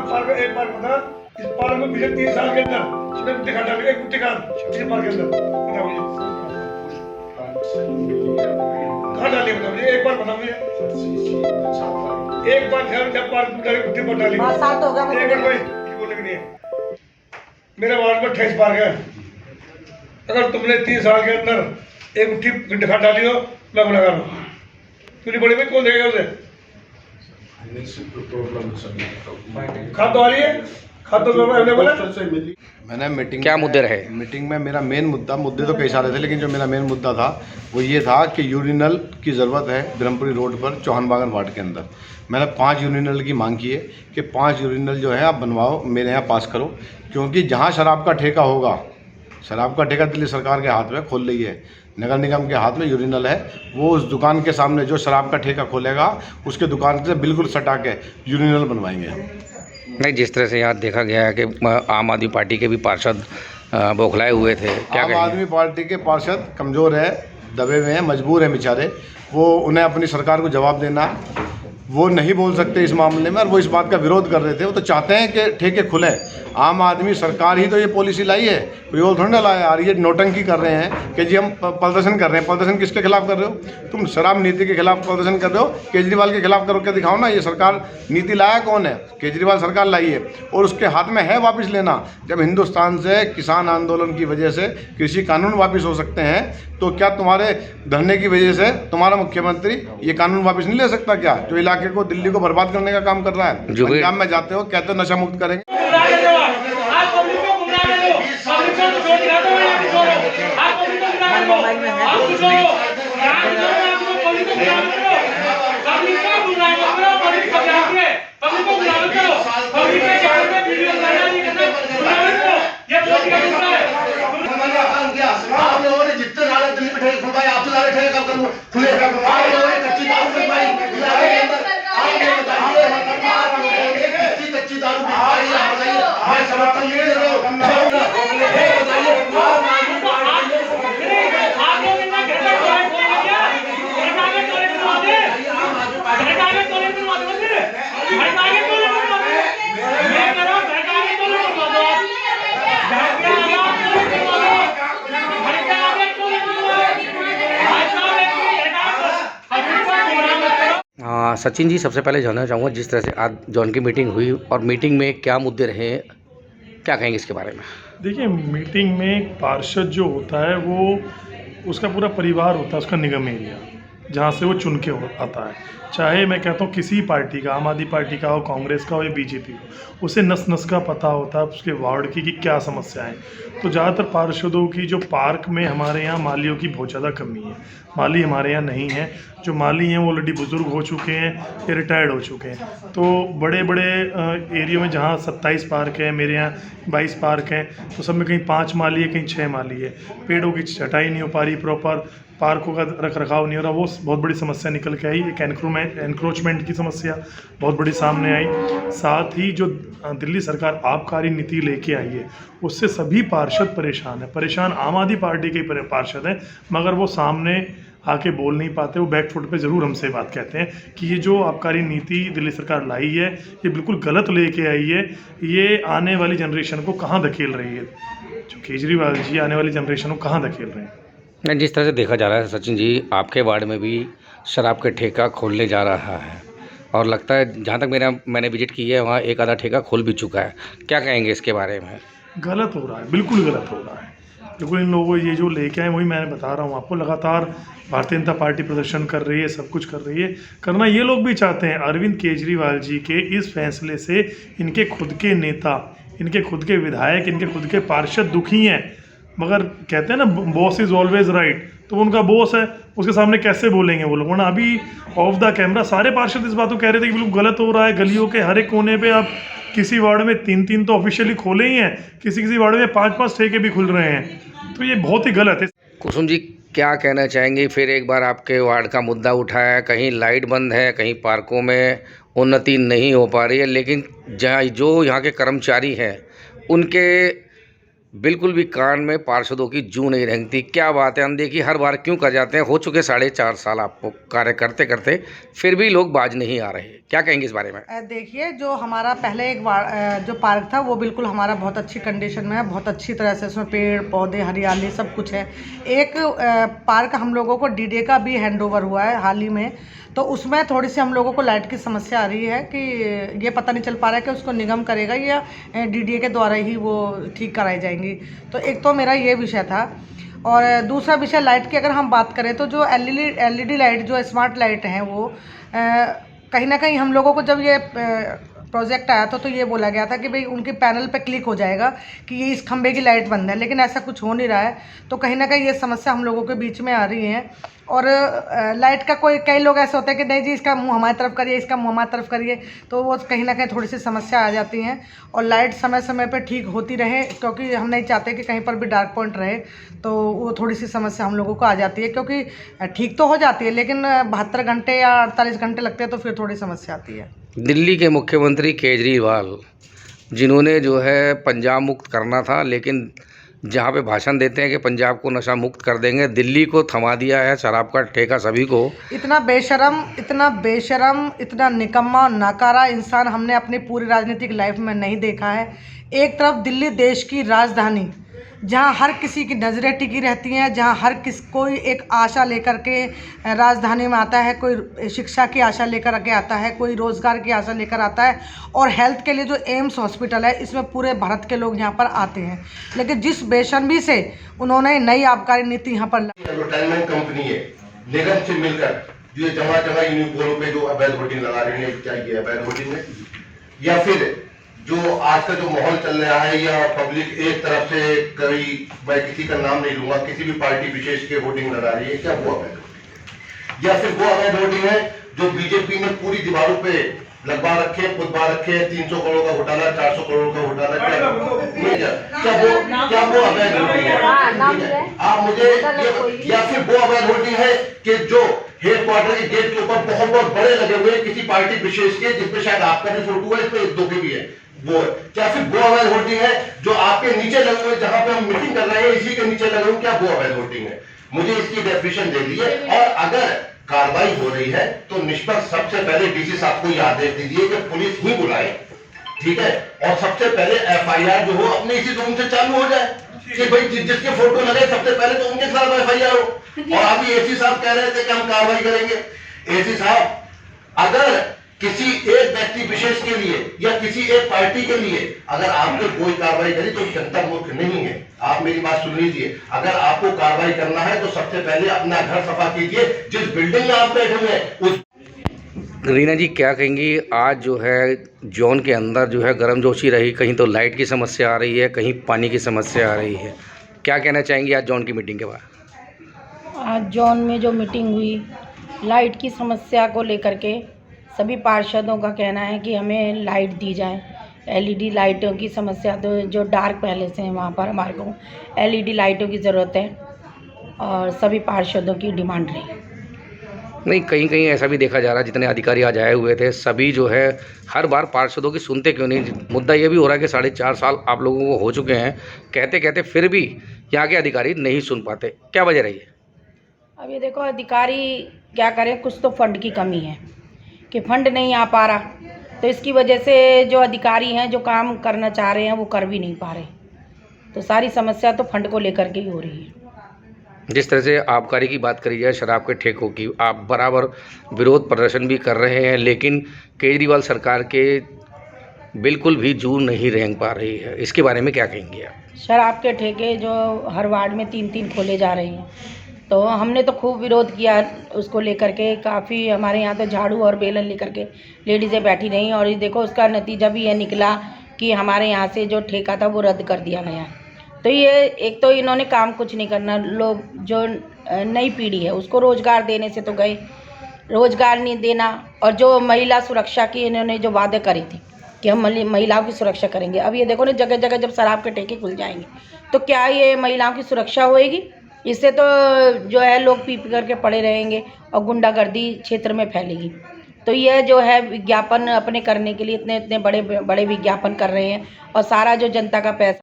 Park एक बार बता, इस पार्क में पिछले 3 साल के अंदर इसने गुट्टी खा डाली, एक गुट्टी खा इस पार्क के अंदर बता मुझे कहाँ डाली, बता मुझे एक बार बता मुझे। एक बार जब पार्क में डाली गुट्टी पर डाली एक बार भाई बोलने की नहीं है। मेरे वार्ड में 28 पार्क है, अगर तुमने 3 साल के अंदर एक गुट्टी खा डाली हो मैं गुनहगार हूँ। तुझे बड़ी भाई कौन देगा उसे? खाद तो आ रही है, खाद तो मैंने मीटिंग क्या मुद्दे रहे? मीटिंग में मेरा मेन मुद्दे तो कई सारे थे, लेकिन जो मेरा मेन मुद्दा था वो ये था कि यूरिनल की ज़रूरत है ब्रह्मपुरी रोड पर चौहान बागन वार्ड के अंदर। मैंने 5 यूरिनल की मांग की है कि 5 यूरिनल जो है आप बनवाओ, मेरे यहाँ पास करो, क्योंकि जहाँ शराब का ठेका होगा, शराब का ठेका दिल्ली सरकार के हाथ में खोल रही है, नगर निगम के हाथ में यूरिनल है, वो उस दुकान के सामने जो शराब का ठेका खोलेगा उसके दुकान से बिल्कुल सटा के यूरिनल बनवाएंगे। नहीं, जिस तरह से यहाँ देखा गया है कि आम आदमी पार्टी के भी पार्षद बौखलाए हुए थे, क्या आम आदमी पार्टी के पार्षद कमज़ोर है, दबे हुए हैं, मजबूर हैं बेचारे, वो उन्हें अपनी सरकार को जवाब देना, वो नहीं बोल सकते इस मामले में, और वो इस बात का विरोध कर रहे थे। वो तो चाहते हैं कि ठेके खुले। आम आदमी सरकार ही तो ये पॉलिसी लाई है, कोई और थोड़ी ना लाया। यार ये नोटंकी कर रहे हैं कि जी हम प्रदर्शन कर रहे हैं। प्रदर्शन किसके खिलाफ कर रहे हो? तुम शराब नीति के खिलाफ प्रदर्शन कर रहे हो, केजरीवाल के खिलाफ करो, क्या दिखाओ ना। ये सरकार नीति लाया कौन है? केजरीवाल सरकार लाई है, और उसके हाथ में है वापस लेना। जब हिंदुस्तान से किसान आंदोलन की वजह से कृषि कानून वापस हो सकते हैं, तो क्या तुम्हारे धरने की वजह से तुम्हारा मुख्यमंत्री ये कानून वापस नहीं ले सकता क्या? जो इलाके को, दिल्ली को बर्बाद करने का काम कर रहा है। पंजाब में जाते हो, कहते हो नशा मुक्त करेंगे। सचिन जी, सबसे पहले जानना चाहूँगा, जिस तरह से आज जॉन की मीटिंग हुई और मीटिंग में क्या मुद्दे रहे, क्या कहेंगे इसके बारे में? देखिए, मीटिंग में पार्षद जो होता है वो उसका पूरा परिवार होता है, उसका निगम एरिया जहाँ से वो चुन के आता है। चाहे मैं कहता हूँ किसी पार्टी का, आम आदमी पार्टी का हो, कांग्रेस का हो या बीजेपी हो, उसे नस नस का पता होता है उसके वार्ड की कि क्या समस्याएं। तो ज़्यादातर पार्षदों की जो पार्क में हमारे यहाँ मालियों की बहुत ज़्यादा कमी है। माली हमारे यहाँ नहीं है। जो माली हैं वो ऑलरेडी बुज़ुर्ग हो चुके हैं या रिटायर्ड हो चुके हैं। तो बड़े बड़े एरिया में जहाँ 27 पार्क हैं, मेरे यहाँ 22 पार्क हैं, तो सब में कहीं 5 माली है, कहीं 6 माली है। पेड़ों की छटाई नहीं हो पा रही प्रॉपर, पार्कों का रख रखाव नहीं हो रहा, वो बहुत बड़ी समस्या निकल के आई। एक एनक्रोचमेंट की समस्या बहुत बड़ी सामने आई। साथ ही जो दिल्ली सरकार आबकारी नीति लेके आई है, उससे सभी पार्षद परेशान है। परेशान आम आदमी पार्टी के पार्षद हैं, मगर वो सामने आके बोल नहीं पाते। वो बैक फुट पे ज़रूर हमसे बात कहते हैं कि ये जो आबकारी नीति दिल्ली सरकार लाई है, ये बिल्कुल गलत लेके आई है। ये आने वाली जनरेशन को कहाँ धकेल रही है? जो केजरीवाल जी आने वाली जनरेशन को कहाँ धकेल रहे हैं? नहीं, जिस तरह से देखा जा रहा है सचिन जी, आपके वार्ड में भी शराब का ठेका खोलने जा रहा है, और लगता है जहाँ तक मैंने विजिट की है, वहाँ एक आधा ठेका खोल भी चुका है। क्या कहेंगे इसके बारे में? गलत हो रहा है, बिल्कुल गलत हो रहा है। बिल्कुल इन लोगों ये जो लेके आए, वही मैंने बता रहा हूँ आपको, लगातार भारतीय जनता पार्टी प्रदर्शन कर रही है, सब कुछ कर रही है। करना ये लोग भी चाहते हैं। अरविंद केजरीवाल जी के इस फैसले से इनके खुद के नेता, इनके खुद के विधायक, इनके खुद के पार्षद दुखी हैं। मगर कहते हैं ना, बॉस इज़ ऑलवेज राइट, तो उनका बॉस है, उसके सामने कैसे बोलेंगे वो लोग? वरना अभी ऑफ द कैमरा सारे पार्षद इस बात को कह रहे थे कि बिल्कुल गलत हो रहा है। गलियों के हर एक कोने पे आप किसी वार्ड में 3-3 तो ऑफिशियली खोले ही हैं, किसी वार्ड में 5-5 ठेके भी खुल रहे हैं। तो ये बहुत ही गलत है। कुसुम जी, क्या कहना चाहेंगे? फिर एक बार आपके वार्ड का मुद्दा उठाया, कहीं लाइट बंद है, कहीं पार्कों में उन्नति नहीं हो पा रही है, लेकिन जो यहाँ के कर्मचारी हैं उनके बिल्कुल भी कान में पार्षदों की जू नहीं रेंगती। क्या बात है, अनदेखी हर बार क्यों कर जाते हैं? हो चुके 4.5 साल आपको कार्य करते करते, फिर भी लोग बाज नहीं आ रहे। क्या कहेंगे इस बारे में? देखिए, जो हमारा पहले जो पार्क था वो बिल्कुल हमारा बहुत अच्छी कंडीशन में है, बहुत अच्छी तरह से उसमें पेड़ पौधे हरियाली सब कुछ है। एक पार्क हम लोगों को डीडीए का भी हैंड ओवर हुआ है हाल ही में, तो उसमें थोड़ी सी हम लोगों को लाइट की समस्या आ रही है कि ये पता नहीं चल पा रहा है कि उसको निगम करेगा या डीडीए के द्वारा ही वो ठीक कराई जाएंगी। तो एक तो मेरा ये विषय था, और दूसरा विषय लाइट की अगर हम बात करें तो जो एलईडी लाइट जो स्मार्ट लाइट हैं वो कहीं ना कहीं हम लोगों को जब ये प्रोजेक्ट आया था तो ये बोला गया था कि भाई उनके पैनल पे क्लिक हो जाएगा कि ये इस खंबे की लाइट बंद है, लेकिन ऐसा कुछ हो नहीं रहा है। तो कहीं ना कहीं ये समस्या हम लोगों के बीच में आ रही है। और लाइट का कई लोग ऐसे होते हैं कि नहीं जी इसका मुंह हमारी तरफ करिए, इसका मुंह हमारी तरफ करिए, तो वो कहीं ना कहीं थोड़ी सी समस्या आ जाती हैं। और लाइट समय समय पर ठीक होती रहे, क्योंकि हम नहीं चाहते कि कहीं पर भी डार्क पॉइंट रहे, तो वो थोड़ी सी समस्या हम लोगों को आ जाती है। क्योंकि ठीक तो हो जाती है लेकिन 72 घंटे या 48 घंटे लगते हैं, तो फिर थोड़ी समस्या आती है। दिल्ली के मुख्यमंत्री केजरीवाल, जिन्होंने जो है पंजाब मुक्त करना था, लेकिन जहाँ पे भाषण देते हैं कि पंजाब को नशा मुक्त कर देंगे, दिल्ली को थमा दिया है शराब का ठेका सभी को। इतना बेशरम, इतना निकम्मा नाकारा इंसान हमने अपनी पूरी राजनीतिक लाइफ में नहीं देखा है। एक तरफ दिल्ली देश की राजधानी, जहाँ हर किसी की नज़रें टिकी रहती हैं, जहाँ कोई एक आशा लेकर के राजधानी में आता है, कोई शिक्षा की आशा लेकर के आता है, कोई रोज़गार की आशा लेकर आता है, और हेल्थ के लिए जो एम्स हॉस्पिटल है इसमें पूरे भारत के लोग यहाँ पर आते हैं। लेकिन जिस बेशर्मी से उन्होंने नई आबकारी नीति यहाँ पर एडवर्टाइजमेंट कंपनी है निगम से मिलकर जो जगह जगह यूनिफॉर्म पे जो अवैध होर्डिंग लगा रही है, क्या ये अवैध होर्डिंग है? या फिर जो आज का जो माहौल चल रहा है, या पब्लिक एक तरफ से मैं किसी का नाम नहीं लूंगा, किसी भी पार्टी विशेष के होर्डिंग लगा रही है, क्या वो अवैध होर्डिंग? या फिर वो अवैध होर्डिंग है जो बीजेपी ने पूरी दीवारों पे लगवा रखे, खुदवा रखे, 300 करोड़ का घोटाला, 400 करोड़ का घोटाला, क्या वो अवैध होर्डिंग है? आप मुझे या फिर वो अवैध होर्डिंग है कि जो हेडक्वार्टर के गेट के ऊपर बहुत बहुत बड़े लगे हुए हैं किसी पार्टी विशेष के, जिसपे शायद आपका भी फोटो है, इसमें दो के भी है, वो है? क्या फिर वो अवैध होर्डिंग है जो आपके नीचे लगे हुए, जहां पे हम मीटिंग कर रहे हैं इसी के नीचे लगे हुए, क्या वो अवैध होर्डिंग है? मुझे इसकी डेफिनेशन दे दीजिए। और अगर कार्रवाई हो रही है तो निष्पक्ष सबसे पहले डीसी साहब को यह आदेश दीजिए कि पुलिस ही बुलाए, ठीक है, और सबसे पहले एफआईआर जो हो अपने इसी रूम से चालू हो जाए कि भाई जिसके फोटो लगे सबसे पहले तो उनके खिलाफ एफआईआर हो। और अभी एसी साहब कह रहे थे कि हम कार्रवाई करेंगे। एसी साहब, अगर किसी एक व्यक्ति विशेष के लिए या किसी एक पार्टी के लिए अगर आपने कोई कार्रवाई करी तो जनता मूर्ख नहीं है। आप मेरी बात सुन लीजिए, अगर आपको कार्रवाई करना है तो सबसे पहले अपना घर सफा कीजिए, जिस बिल्डिंग में आप बैठे हुए हैं उस। रीना जी, क्या कहेंगी? आज जो है जोन के अंदर जो है गर्मजोशी रही, कहीं तो लाइट की समस्या आ रही है, कहीं पानी की समस्या आ रही है, क्या कहना चाहेंगी आज जोन की मीटिंग के बाद? आज जोन में जो मीटिंग हुई, लाइट की समस्या को लेकर के सभी पार्षदों का कहना है कि हमें लाइट दी जाए। एलईडी लाइटों की समस्या, तो जो डार्क पैलेस हैं वहाँ पर हमारे को एलईडी लाइटों की ज़रूरत है, और सभी पार्षदों की डिमांड रही। नहीं, कहीं कहीं ऐसा भी देखा जा रहा है, जितने अधिकारी आज आए हुए थे सभी जो है हर बार पार्षदों की सुनते क्यों नहीं? मुद्दा ये भी हो रहा है कि 4.5 साल आप लोगों को हो चुके हैं, कहते कहते फिर भी यहाँ के अधिकारी नहीं सुन पाते, क्या वजह रही है? अब ये देखो, अधिकारी क्या करें, कुछ तो फंड की कमी है कि फंड नहीं आ पा रहा, तो इसकी वजह से जो अधिकारी हैं जो काम करना चाह रहे हैं वो कर भी नहीं पा रहे। तो सारी समस्या तो फंड को लेकर के ही हो रही है। जिस तरह से आबकारी की बात करी जाए, शराब के ठेकों की, आप बराबर विरोध प्रदर्शन भी कर रहे हैं, लेकिन केजरीवाल सरकार के बिल्कुल भी जू नहीं रेंग पा रही है, इसके बारे में क्या कहेंगे आप? शराब के ठेके जो हर वार्ड में 3-3 खोले जा रहे हैं, तो हमने तो खूब विरोध किया उसको लेकर के। काफ़ी हमारे यहाँ तो झाड़ू और बेलन लेकर के लेडीज़ें बैठी रहीं, और ये देखो उसका नतीजा भी ये निकला कि हमारे यहाँ से जो ठेका था वो रद्द कर दिया गया। तो ये एक तो इन्होंने काम कुछ नहीं करना, लोग जो नई पीढ़ी है उसको रोज़गार देने से तो गए, रोज़गार नहीं देना, और जो महिला सुरक्षा की इन्होंने जो वादे करे थे कि हम महिलाओं की सुरक्षा करेंगे, अब ये देखो ना जगह जगह जब शराब के ठेके खुल जाएंगे तो क्या ये महिलाओं की सुरक्षा होएगी? इससे तो जो है लोग पी पी करके पड़े रहेंगे और गुंडागर्दी क्षेत्र में फैलेगी। तो ये जो है विज्ञापन अपने करने के लिए इतने बड़े विज्ञापन कर रहे हैं, और सारा जो जनता का पैसा